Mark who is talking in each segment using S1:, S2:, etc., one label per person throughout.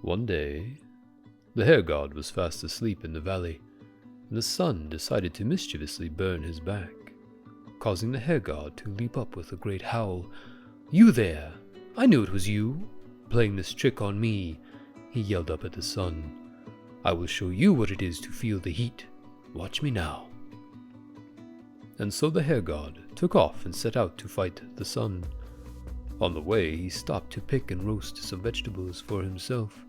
S1: One day, the Hare-God was fast asleep in the valley, and the sun decided to mischievously burn his back, causing the Hare-God to leap up with a great howl. "You there! I knew it was you, playing this trick on me," he yelled up at the sun. "I will show you what it is to feel the heat. Watch me now." And so the Hare-God took off and set out to fight the sun. On the way, he stopped to pick and roast some vegetables for himself.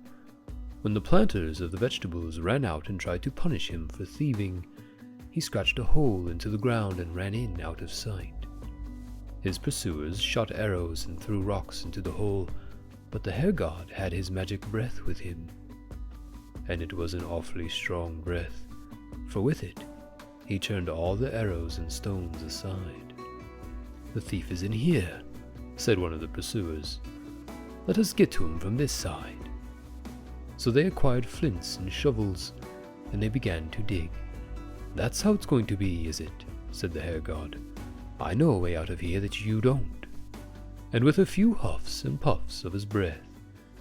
S1: When the planters of the vegetables ran out and tried to punish him for thieving, he scratched a hole into the ground and ran in out of sight. His pursuers shot arrows and threw rocks into the hole, but the Hare-God had his magic breath with him. And it was an awfully strong breath, for with it, he turned all the arrows and stones aside. "The thief is in here," said one of the pursuers. "Let us get to him from this side." So they acquired flints and shovels, and they began to dig. "That's how it's going to be, is it?" said the Hare-God. "I know a way out of here that you don't." And with a few huffs and puffs of his breath,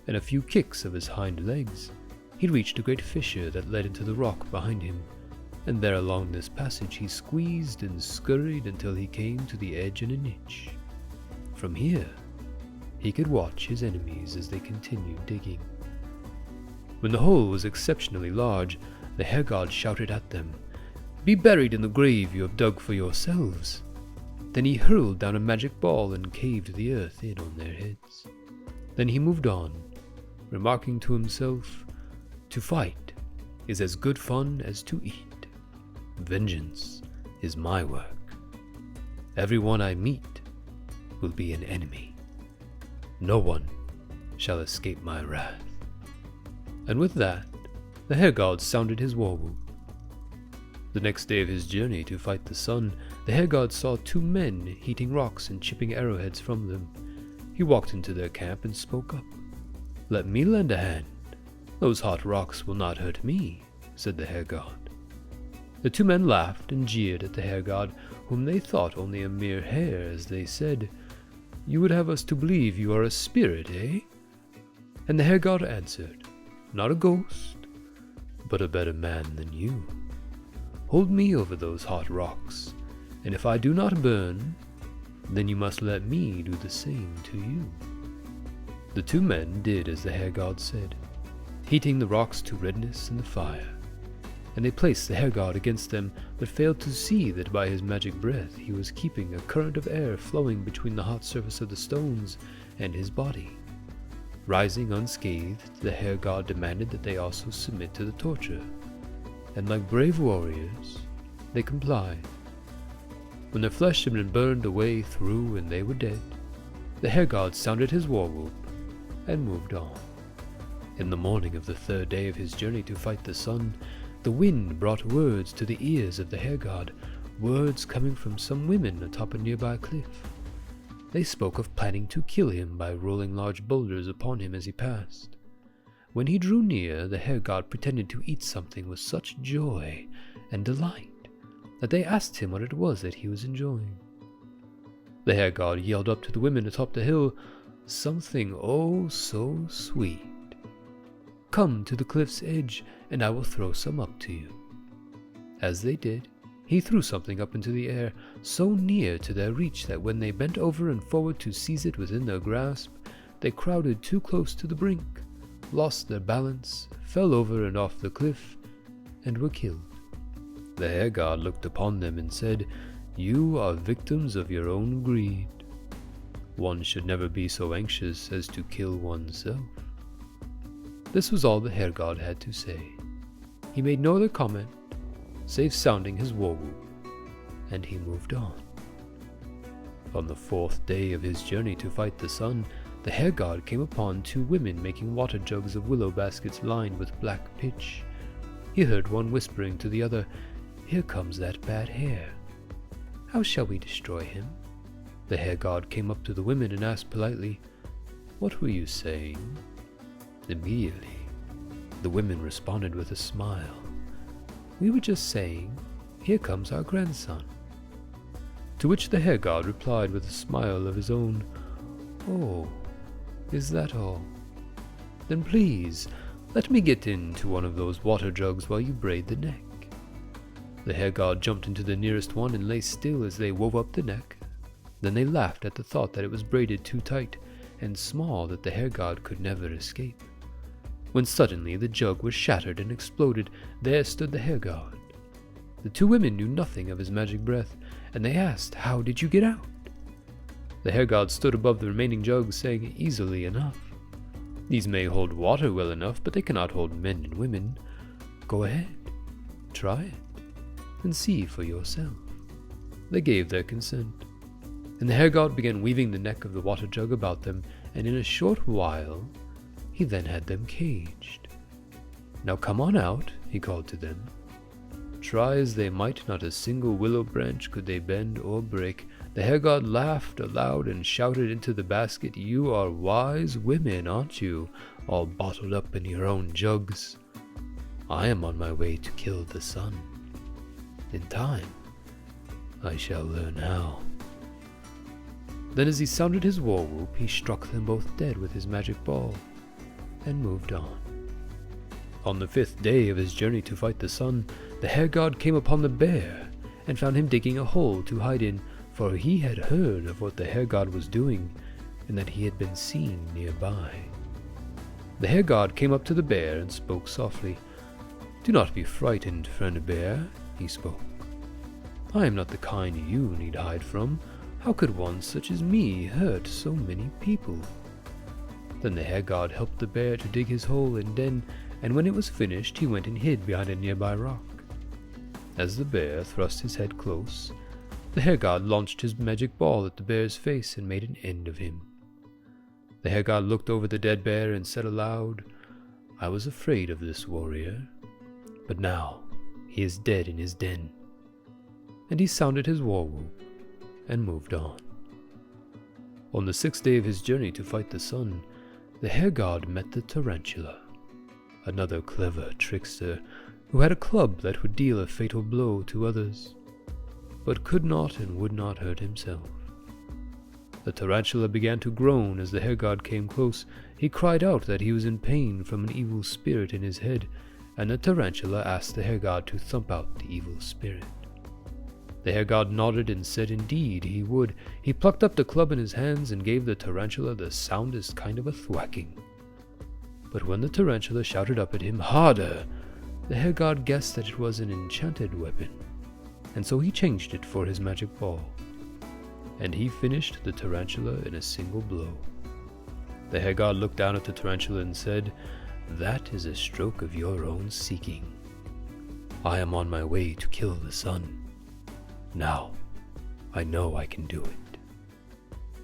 S1: and a few kicks of his hind legs, he reached a great fissure that led into the rock behind him, and there along this passage he squeezed and scurried until he came to the edge in a niche. From here, he could watch his enemies as they continued digging. When the hole was exceptionally large, the Hare-God shouted at them, "Be buried in the grave you have dug for yourselves." Then he hurled down a magic ball and caved the earth in on their heads. Then he moved on, remarking to himself, "To fight is as good fun as to eat. Vengeance is my work. Everyone I meet will be an enemy. No one shall escape my wrath." And with that, the Hare-God sounded his war whoop. The next day of his journey to fight the sun, the Hare-God saw two men heating rocks and chipping arrowheads from them. He walked into their camp and spoke up. "Let me lend a hand. Those hot rocks will not hurt me," said the Hare-God. The two men laughed and jeered at the Hare-God, whom they thought only a mere hare, as they said, "You would have us to believe you are a spirit, eh?" And the Hare-God answered, "Not a ghost, but a better man than you. Hold me over those hot rocks, and if I do not burn, then you must let me do the same to you." The two men did as the Hare-God said, heating the rocks to redness in the fire. And they placed the Hare-God against them, but failed to see that by his magic breath he was keeping a current of air flowing between the hot surface of the stones and his body. Rising unscathed, the Hare-God demanded that they also submit to the torture, and like brave warriors, they complied. When their flesh had been burned away through and they were dead, the Hare-God sounded his war whoop and moved on. In the morning of the third day of his journey to fight the sun, the wind brought words to the ears of the Hare-God, words coming from some women atop a nearby cliff. They spoke of planning to kill him by rolling large boulders upon him as he passed. When he drew near, the Hare-God pretended to eat something with such joy and delight that they asked him what it was that he was enjoying. The Hare-God yelled up to the women atop the hill, "Something oh so sweet. Come to the cliff's edge, and I will throw some up to you." As they did, he threw something up into the air, so near to their reach that when they bent over and forward to seize it within their grasp, they crowded too close to the brink, lost their balance, fell over and off the cliff, and were killed. The Hare-God looked upon them and said, "You are victims of your own greed. One should never be so anxious as to kill oneself." This was all the Hare-God had to say. He made no other comment, save sounding his war whoop, and he moved on. On the fourth day of his journey to fight the sun, the Hare-God came upon two women making water jugs of willow baskets lined with black pitch. He heard one whispering to the other, "Here comes that bad hare. How shall we destroy him?" The Hare-God came up to the women and asked politely, "What were you saying?" Immediately, the women responded with a smile. "We were just saying, 'Here comes our grandson.'" To which the Hare-God replied with a smile of his own, "Oh, is that all?" Then please, let me get into one of those water jugs while you braid the neck." The Hare-God jumped into the nearest one and lay still as they wove up the neck. Then they laughed at the thought that it was braided too tight and small that the Hare-God could never escape. When suddenly the jug was shattered and exploded, there stood the Hare-God. The two women knew nothing of his magic breath, and they asked, "How did you get out?" The Hare-God stood above the remaining jugs, saying, "Easily enough. These may hold water well enough, but they cannot hold men and women. Go ahead, try it, and see for yourself." They gave their consent, and the Hare-God began weaving the neck of the water jug about them, and in a short while he then had them caged. "Now come on out," he called to them. Try as they might, not a single willow branch could they bend or break. The Hare-God laughed aloud and shouted into the basket, "You are wise women, aren't you, all bottled up in your own jugs? I am on my way to kill the sun. In time, I shall learn how." Then as he sounded his war whoop, he struck them both dead with his magic ball, and moved on. On the 5th day of his journey to fight the sun, the Hare-God came upon the bear, and found him digging a hole to hide in, for he had heard of what the Hare-God was doing, and that he had been seen nearby. The Hare-God came up to the bear and spoke softly. "Do not be frightened, friend bear," he spoke. "I am not the kind you need hide from. How could one such as me hurt so many people?" Then the Hare-God helped the bear to dig his hole and den, and when it was finished he went and hid behind a nearby rock. As the bear thrust his head close, the Hare-God launched his magic ball at the bear's face and made an end of him. The Hare-God looked over the dead bear and said aloud, "I was afraid of this warrior, but now he is dead in his den." And he sounded his war whoop and moved on. On the 6th day of his journey to fight the sun, the Hare-God met the tarantula, another clever trickster who had a club that would deal a fatal blow to others, but could not and would not hurt himself. The tarantula began to groan as the Hare-God came close. He cried out that he was in pain from an evil spirit in his head, and the tarantula asked the Hare-God to thump out the evil spirit. The Hare-God nodded and said indeed he would. He plucked up the club in his hands and gave the tarantula the soundest kind of a thwacking. But when the tarantula shouted up at him, "Harder!" the Hare-God guessed that it was an enchanted weapon, and so he changed it for his magic ball, and he finished the tarantula in a single blow. The Hare-God looked down at the tarantula and said, "That is a stroke of your own seeking. I am on my way to kill the sun. Now, I know I can do it."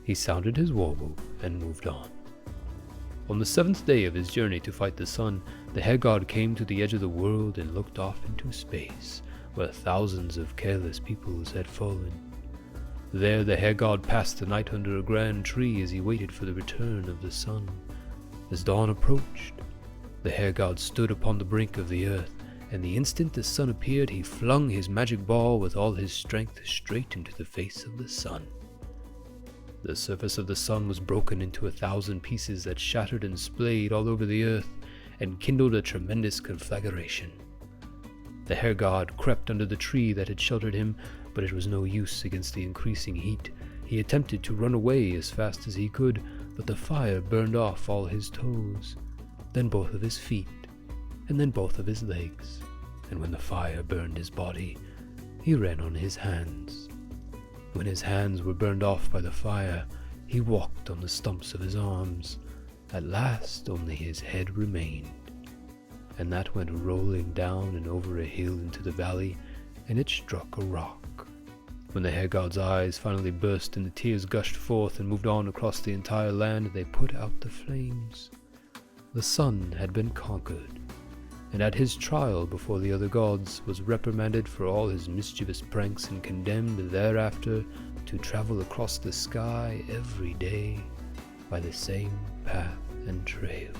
S1: He sounded his war whoop and moved on. On the 7th day of his journey to fight the sun, the Hare-God came to the edge of the world and looked off into space, where thousands of careless peoples had fallen. There the Hare-God passed the night under a grand tree as he waited for the return of the sun. As dawn approached, the Hare-God stood upon the brink of the earth, and the instant the sun appeared, he flung his magic ball with all his strength straight into the face of the sun. The surface of the sun was broken into 1,000 pieces that shattered and splayed all over the earth and kindled a tremendous conflagration. The Hare-God crept under the tree that had sheltered him, but it was no use against the increasing heat. He attempted to run away as fast as he could, but the fire burned off all his toes, then both of his feet, and then both of his legs, and when the fire burned his body, he ran on his hands. When his hands were burned off by the fire, he walked on the stumps of his arms. At last only his head remained, and that went rolling down and over a hill into the valley, and it struck a rock. When the Hare-God's eyes finally burst and the tears gushed forth and moved on across the entire land, they put out the flames. The sun had been conquered, and at his trial before the other gods was reprimanded for all his mischievous pranks and condemned thereafter to travel across the sky every day by the same path and trail.